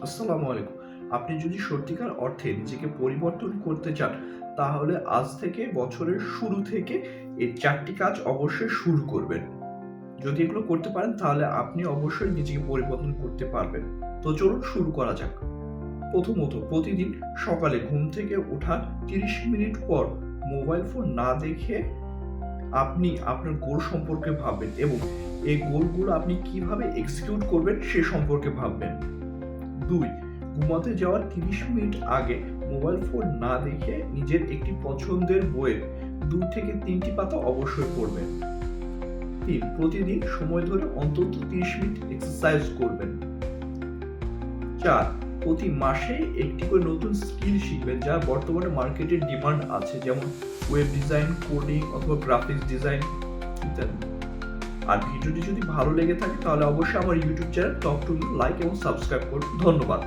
আসসালামু আলাইকুম। আপনি যদি সত্যিকার অর্থে নিজেকে পরিবর্তন করতে চান, তাহলে আজ থেকে বছরের শুরু থেকে এই ৪ টি কাজ অবশ্যই শুরু করবেন। যদি এগুলো করতে পারেন তাহলে আপনি অবশ্যই নিজেকে পরিবর্তন করতে পারবেন। তো চলুন শুরু করা যাক। প্রথমত, প্রতিদিন সকালে ঘুম থেকে ওঠার ৩০ মিনিট পর মোবাইল ফোন না দেখে আপনি আপনার গোল সম্পর্কে ভাববেন এবং এই গোলগুলো আপনি কিভাবে এক্সিকিউট করবেন সে সম্পর্কে ভাববেন। ২. ঘুমাতে যাওয়ার ৩০ মিনিট আগে মোবাইল ফোন না দেখে নিজের একটি পছন্দের বইয়ের ২ থেকে ৩ টি পাতা অবশ্যই পড়বেন। ৩. প্রতিদিন সময় ধরে অন্তত ৩০ মিনিট এক্সারসাইজ করবেন। ৪. প্রতি মাসে একটি করে নতুন স্কিল শিখবেন যা বর্তমানে মার্কেটে ডিমান্ড আছে, যেমন ওয়েব ডিজাইন, কোডিং অথবা গ্রাফিক্স ডিজাইন ইত্যাদি। আর ভিডিওটি যদি ভালো লেগে থাকে তাহলে অবশ্যই আমার YouTube channel talk to you like এবং সাবস্ক্রাইব করুন। ধন্যবাদ।